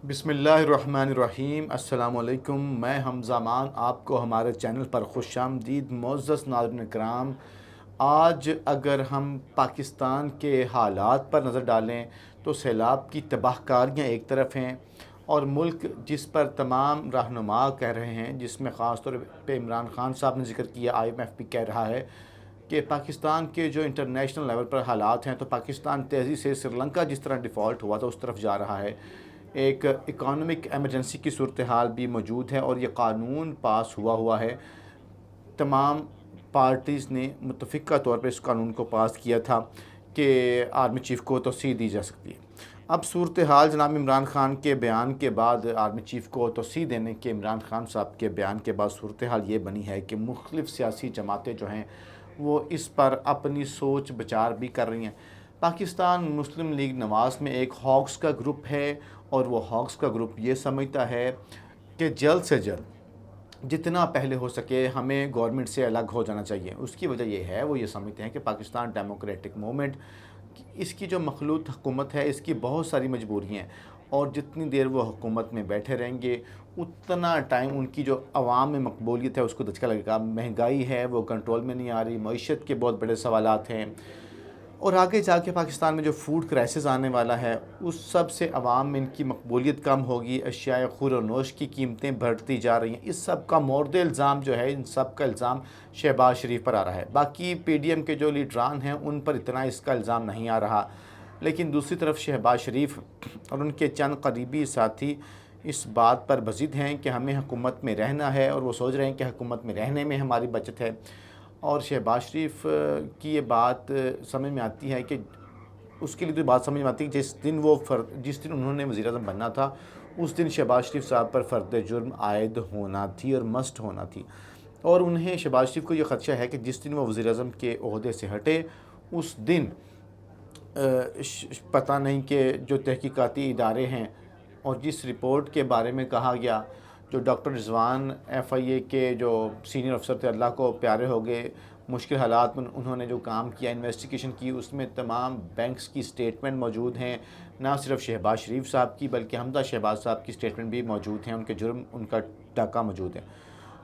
بسم اللہ الرحمن الرحیم۔ السلام علیکم، میں حمزہ امان آپ کو ہمارے چینل پر خوش آمدید۔ معزز ناظرین کرام، آج اگر ہم پاکستان کے حالات پر نظر ڈالیں تو سیلاب کی تباہ کاریاں ایک طرف ہیں اور ملک جس پر تمام رہنما کہہ رہے ہیں، جس میں خاص طور پہ عمران خان صاحب نے ذکر کیا، IMF بھی کہہ رہا ہے کہ پاکستان کے جو انٹرنیشنل لیول پر حالات ہیں تو پاکستان تیزی سے سری لنکا جس طرح ڈیفالٹ ہوا تھا اس طرف جا رہا ہے۔ ایک اکانومک ایمرجنسی کی صورتحال بھی موجود ہے اور یہ قانون پاس ہوا ہے۔ تمام پارٹیز نے متفقہ طور پر اس قانون کو پاس کیا تھا کہ آرمی چیف کو توسیع دی جا سکتی ہے۔ اب صورتحال جناب عمران خان کے بیان کے بعد، آرمی چیف کو توسیع دینے کے عمران خان صاحب کے بیان کے بعد صورتحال یہ بنی ہے کہ مختلف سیاسی جماعتیں جو ہیں وہ اس پر اپنی سوچ بچار بھی کر رہی ہیں۔ پاکستان مسلم لیگ نواز میں ایک ہاکس کا گروپ ہے اور وہ ہاکس کا گروپ یہ سمجھتا ہے کہ جلد سے جلد جتنا پہلے ہو سکے ہمیں گورنمنٹ سے الگ ہو جانا چاہیے۔ اس کی وجہ یہ ہے، وہ یہ سمجھتے ہیں کہ پاکستان ڈیموکریٹک موومنٹ، اس کی جو مخلوط حکومت ہے اس کی بہت ساری مجبوریاں ہیں اور جتنی دیر وہ حکومت میں بیٹھے رہیں گے اتنا ٹائم ان کی جو عوام میں مقبولیت ہے اس کو دھچکا لگے گا۔ مہنگائی ہے وہ کنٹرول میں نہیں آ رہی، معیشت کے بہت بڑے سوالات ہیں اور آگے جا کے پاکستان میں جو فوڈ کرائسس آنے والا ہے اس سب سے عوام میں ان کی مقبولیت کم ہوگی۔ اشیاء خور و نوش کی قیمتیں بڑھتی جا رہی ہیں۔ اس سب کا مورد الزام جو ہے، ان سب کا الزام شہباز شریف پر آ رہا ہے۔ باقی PDM کے جو لیڈران ہیں ان پر اتنا اس کا الزام نہیں آ رہا، لیکن دوسری طرف شہباز شریف اور ان کے چند قریبی ساتھی اس بات پر بضد ہیں کہ ہمیں حکومت میں رہنا ہے اور وہ سوچ رہے ہیں کہ حکومت میں رہنے میں ہماری بچت ہے۔ اور شہباز شریف کی یہ بات سمجھ میں آتی ہے کہ اس کے لیے تو بات سمجھ میں آتی ہے کہ جس دن انہوں نے وزیر اعظم بننا تھا اس دن شہباز شریف صاحب پر فرد جرم عائد ہونا تھی اور مسٹ ہونا تھی، اور انہیں شہباز شریف کو یہ خدشہ ہے کہ جس دن وہ وزیر اعظم کے عہدے سے ہٹے اس دن پتہ نہیں کہ جو تحقیقاتی ادارے ہیں اور جس رپورٹ کے بارے میں کہا گیا، جو ڈاکٹر رضوان FIA کے جو سینئر افسر تھے، اللہ کو پیارے ہو گئے، مشکل حالات میں انہوں نے جو کام کیا، انویسٹیگیشن کی، اس میں تمام بینکس کی سٹیٹمنٹ موجود ہیں، نہ صرف شہباز شریف صاحب کی بلکہ حمزہ شہباز صاحب کی سٹیٹمنٹ بھی موجود ہیں، ان کے جرم، ان کا ڈاکہ موجود ہے۔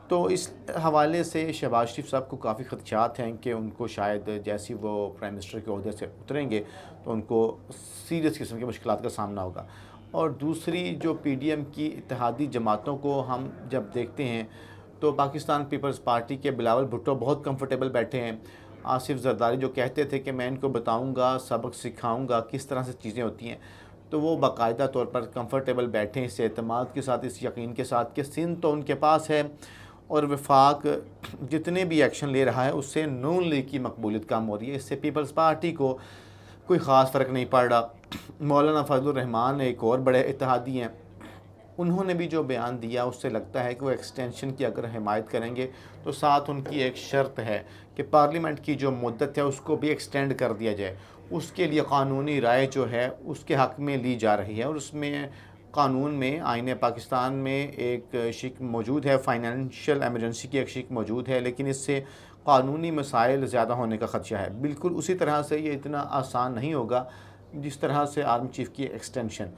تو اس حوالے سے شہباز شریف صاحب کو کافی خدشات ہیں کہ ان کو شاید جیسی وہ پرائم منسٹر کے عہدے سے اتریں گے تو ان کو سیریس قسم کی مشکلات کا سامنا ہوگا۔ اور دوسری جو PDM کی اتحادی جماعتوں کو ہم جب دیکھتے ہیں تو پاکستان پیپلز پارٹی کے بلاول بھٹو بہت کمفرٹیبل بیٹھے ہیں۔ آصف زرداری جو کہتے تھے کہ میں ان کو بتاؤں گا، سبق سکھاؤں گا کس طرح سے چیزیں ہوتی ہیں، تو وہ باقاعدہ طور پر کمفرٹیبل بیٹھے ہیں، اس اعتماد کے ساتھ، اس یقین کے ساتھ کہ سندھ تو ان کے پاس ہے اور وفاق جتنے بھی ایکشن لے رہا ہے اس سے نون لیگ کی مقبولیت کم ہو رہی ہے، اس سے پیپلز پارٹی کو کوئی خاص فرق نہیں پڑ رہا۔ مولانا فضل الرحمان ایک اور بڑے اتحادی ہیں، انہوں نے بھی جو بیان دیا اس سے لگتا ہے کہ وہ ایکسٹینشن کی اگر حمایت کریں گے تو ساتھ ان کی ایک شرط ہے کہ پارلیمنٹ کی جو مدت ہے اس کو بھی ایکسٹینڈ کر دیا جائے۔ اس کے لیے قانونی رائے جو ہے اس کے حق میں لی جا رہی ہے اور اس میں قانون میں، آئین پاکستان میں ایک شق موجود ہے، فائنینشیل ایمرجنسی کی ایک شق موجود ہے، لیکن اس سے قانونی مسائل زیادہ ہونے کا خدشہ ہے۔ بالکل اسی طرح سے یہ اتنا آسان نہیں ہوگا جس طرح سے آرمی چیف کی ایکسٹینشن،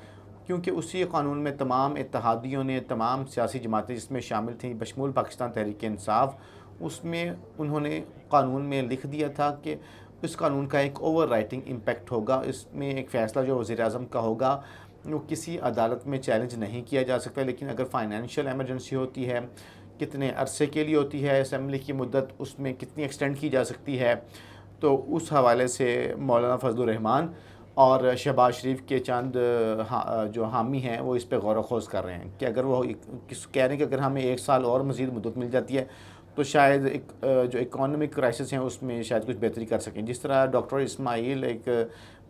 کیونکہ اسی قانون میں تمام اتحادیوں نے، تمام سیاسی جماعتیں جس میں شامل تھیں بشمول پاکستان تحریک انصاف، اس میں انہوں نے قانون میں لکھ دیا تھا کہ اس قانون کا ایک اوور رائٹنگ امپیکٹ ہوگا، اس میں ایک فیصلہ جو وزیر اعظم کا ہوگا وہ کسی عدالت میں چیلنج نہیں کیا جا سکتا، لیکن اگر فائنینشیل ایمرجنسی ہوتی ہے، کتنے عرصے کے لیے ہوتی ہے، اسمبلی کی مدت اس میں کتنی ایکسٹینڈ کی جا سکتی ہے، تو اس حوالے سے مولانا فضل الرحمان اور شہباز شریف کے چند جو حامی ہیں وہ اس پہ غور و خوض کر رہے ہیں کہ اگر وہ کہہ رہے ہیں کہ اگر ہمیں 1 سال اور مزید مدت مل جاتی ہے تو شاید جو اکانومک کرائسس ہیں اس میں شاید کچھ بہتری کر سکیں۔ جس طرح ڈاکٹر اسماعیل ایک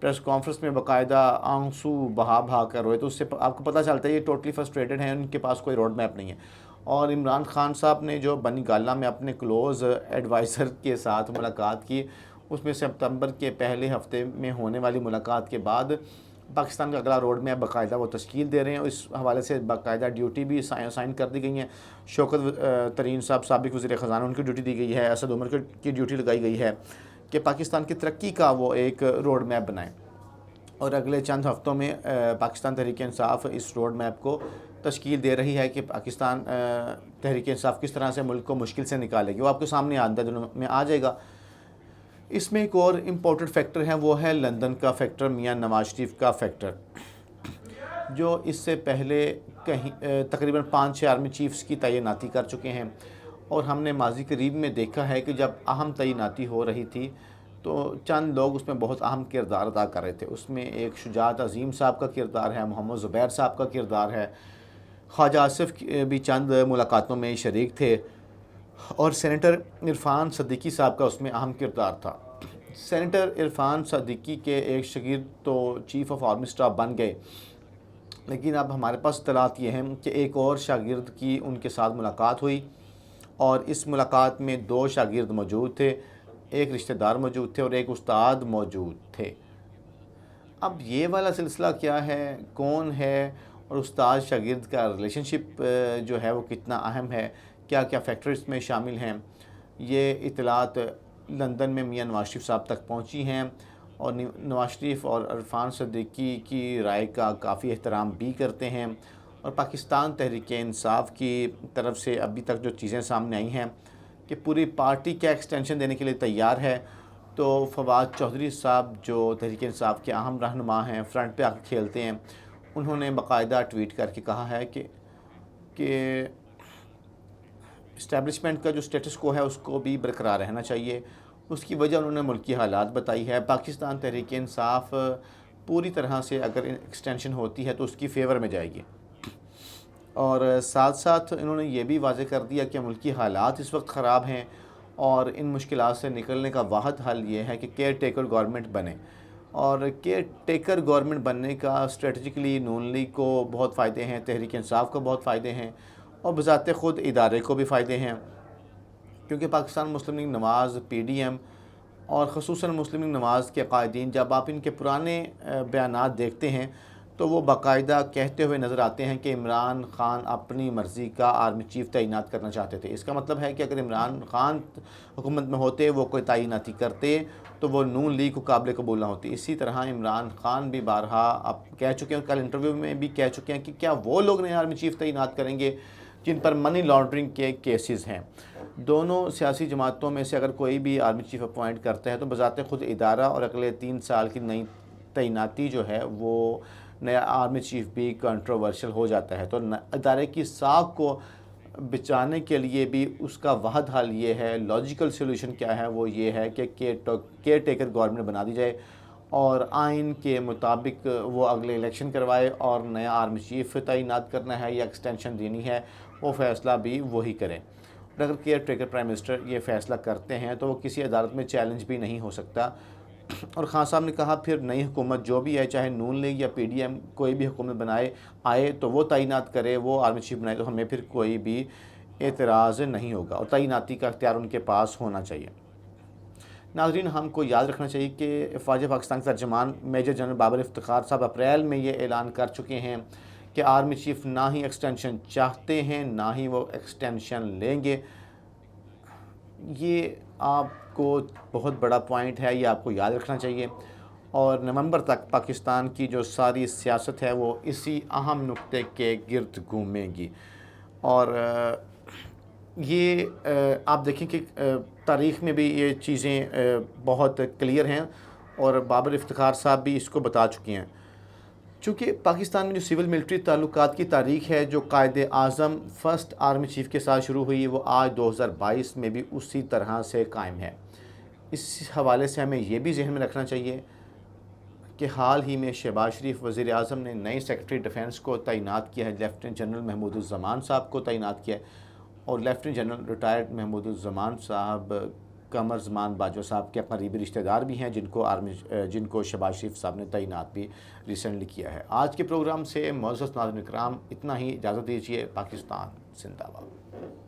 پریس کانفرنس میں باقاعدہ آنسو بہا کر روئے، تو اس سے آپ کو پتہ چلتا ہے یہ ٹوٹلی فرسٹریٹڈ ہیں، ان کے پاس کوئی روڈ میپ نہیں ہے۔ اور عمران خان صاحب نے جو بنی گالہ میں اپنے کلوز ایڈوائزر کے ساتھ ملاقات کی، اس میں ستمبر کے پہلے ہفتے میں ہونے والی ملاقات کے بعد پاکستان کا اگلا روڈ میپ باقاعدہ وہ تشکیل دے رہے ہیں اور اس حوالے سے باقاعدہ ڈیوٹی بھی سائن کر دی گئی ہیں۔ شوکت ترین صاحب سابق وزیر خزانہ، ان کی ڈیوٹی دی گئی ہے، اسد عمر کی ڈیوٹی لگائی گئی ہے کہ پاکستان کی ترقی کا وہ ایک روڈ میپ بنائیں۔ اور اگلے چند ہفتوں میں پاکستان تحریک انصاف اس روڈ میپ کو تشکیل دے رہی ہے کہ پاکستان تحریک انصاف کس طرح سے ملک کو مشکل سے نکالے گی، وہ آپ کے سامنے آئندہ دنوں میں آ جائے گا۔ اس میں ایک اور امپورٹنٹ فیکٹر ہے، وہ ہے لندن کا فیکٹر، میاں نواز شریف کا فیکٹر، جو اس سے پہلے تقریباً 5-6 آرمی چیفز کی تعیناتی کر چکے ہیں، اور ہم نے ماضی قریب میں دیکھا ہے کہ جب اہم تعیناتی ہو رہی تھی تو چند لوگ اس میں بہت اہم کردار ادا کر رہے تھے۔ اس میں ایک شجاعت عظیم صاحب کا کردار ہے، محمد زبیر صاحب کا کردار ہے، خواجہ آصف بھی چند ملاقاتوں میں شریک تھے، اور سینیٹر عرفان صدیقی صاحب کا اس میں اہم کردار تھا۔ سینیٹر عرفان صدیقی کے ایک شاگرد تو چیف آف آرمی اسٹاف بن گئے، لیکن اب ہمارے پاس اطلاعات یہ ہیں کہ ایک اور شاگرد کی ان کے ساتھ ملاقات ہوئی، اور اس ملاقات میں 2 شاگرد موجود تھے، ایک رشتہ دار موجود تھے اور ایک استاد موجود تھے۔ اب یہ والا سلسلہ کیا ہے، کون ہے، اور استاد شاگرد کا ریلیشن شپ جو ہے وہ کتنا اہم ہے، کیا کیا فیکٹرز میں شامل ہیں، یہ اطلاعات لندن میں میاں نواز شریف صاحب تک پہنچی ہیں، اور نواز شریف اور عرفان صدیقی کی رائے کا کافی احترام بھی کرتے ہیں، اور پاکستان تحریک انصاف کی طرف سے ابھی تک جو چیزیں سامنے آئی ہیں کہ پوری پارٹی کا ایکسٹینشن دینے کے لیے تیار ہے۔ تو فواد چودھری صاحب جو تحریک انصاف کے اہم رہنما ہیں، فرنٹ پہ آ کے کھیلتے ہیں، انہوں نے باقاعدہ ٹویٹ کر کے کہا ہے کہ اسٹیبلشمنٹ کا جو سٹیٹس کو ہے اس کو بھی برقرار رہنا چاہیے۔ اس کی وجہ انہوں نے ملکی حالات بتائی ہے۔ پاکستان تحریک انصاف پوری طرح سے اگر ایکسٹینشن ہوتی ہے تو اس کی فیور میں جائے گی، اور ساتھ ساتھ انہوں نے یہ بھی واضح کر دیا کہ ملکی حالات اس وقت خراب ہیں، اور ان مشکلات سے نکلنے کا واحد حل یہ ہے کہ کیئر ٹیکر گورنمنٹ بنے، اور کیئر ٹیکر گورنمنٹ بننے کا اسٹریٹجکلی نون لیگ کو بہت فائدے ہیں، تحریک انصاف کو بہت فائدے ہیں، اور بذات خود ادارے کو بھی فائدے ہیں، کیونکہ پاکستان مسلم لیگ نواز، پی ڈی ایم اور خصوصاً مسلم لیگ نواز کے قائدین جب آپ ان کے پرانے بیانات دیکھتے ہیں تو وہ باقاعدہ کہتے ہوئے نظر آتے ہیں کہ عمران خان اپنی مرضی کا آرمی چیف تعینات کرنا چاہتے تھے۔ اس کا مطلب ہے کہ اگر عمران خان حکومت میں ہوتے، وہ کوئی تعیناتی کرتے، تو وہ نون لیگ کو قابل قبول نہ ہوتی۔ اسی طرح عمران خان بھی بارہا اب کہہ چکے ہیں، کل انٹرویو میں بھی کہہ چکے ہیں کہ کیا وہ لوگ نئے آرمی چیف تعینات کریں گے جن پر منی لانڈرنگ کے کیسز ہیں۔ دونوں سیاسی جماعتوں میں سے اگر کوئی بھی آرمی چیف اپوائنٹ کرتا ہے تو بذات خود ادارہ اور اگلے 3 سال کی نئی تعیناتی جو ہے وہ نیا آرمی چیف بھی کنٹروورشل ہو جاتا ہے۔ تو ادارے کی ساکھ کو بچانے کے لیے بھی اس کا واحد حل یہ ہے، لاجیکل سولوشن کیا ہے، وہ یہ ہے کہ کیئر ٹیکر گورنمنٹ بنا دی جائے، اور آئین کے مطابق وہ اگلے الیکشن کروائے، اور نیا آرمی چیف تعینات کرنا ہے یا ایکسٹینشن دینی ہے وہ فیصلہ بھی وہی کریں۔ اور اگر کیئر ٹیکر پرائم منسٹر یہ فیصلہ کرتے ہیں تو وہ کسی عدالت میں چیلنج بھی نہیں ہو سکتا۔ اور خان صاحب نے کہا پھر نئی حکومت جو بھی ہے، چاہے نون لیگ یا پی ڈی ایم کوئی بھی حکومت آئے تو وہ تعینات کرے، وہ آرمی چیف بنائے، تو ہمیں پھر کوئی بھی اعتراض نہیں ہوگا، اور تعیناتی کا اختیار ان کے پاس ہونا چاہیے۔ ناظرین، ہم کو یاد رکھنا چاہیے کہ افواج پاکستان کے ترجمان میجر جنرل بابر افتخار صاحب اپریل میں یہ اعلان کر چکے ہیں کہ آرمی چیف نہ ہی ایکسٹینشن چاہتے ہیں، نہ ہی وہ ایکسٹینشن لیں گے۔ یہ آپ کو بہت بڑا پوائنٹ ہے، یہ آپ کو یاد رکھنا چاہیے، اور نومبر تک پاکستان کی جو ساری سیاست ہے وہ اسی اہم نقطے کے گرد گھومے گی۔ اور یہ آپ دیکھیں کہ تاریخ میں بھی یہ چیزیں بہت کلیئر ہیں، اور بابر افتخار صاحب بھی اس کو بتا چکے ہیں۔ چونکہ پاکستان میں جو سول ملٹری تعلقات کی تاریخ ہے، جو Quaid Azam first army chief کے ساتھ شروع ہوئی، وہ آج 2022 میں بھی اسی طرح سے قائم ہے۔ اس حوالے سے ہمیں یہ بھی ذہن میں رکھنا چاہیے کہ حال ہی میں شہباز شریف وزیر اعظم نے نئے سیکرٹری ڈیفنس کو تعینات کیا ہے، لیفٹیننٹ جنرل محمود الزمان صاحب کو تعینات کیا ہے، اور لیفٹیننٹ جنرل ریٹائرڈ محمود الزمان صاحب قمر زمان باجوہ صاحب کے قریبی رشتہ دار بھی ہیں، جن کو شہباز شریف صاحب نے تعینات بھی ریسنٹلی کیا ہے۔ آج کے پروگرام سے معزز ناظرین کرام اتنا ہی، اجازت دیجیے۔ پاکستان زندہ باد۔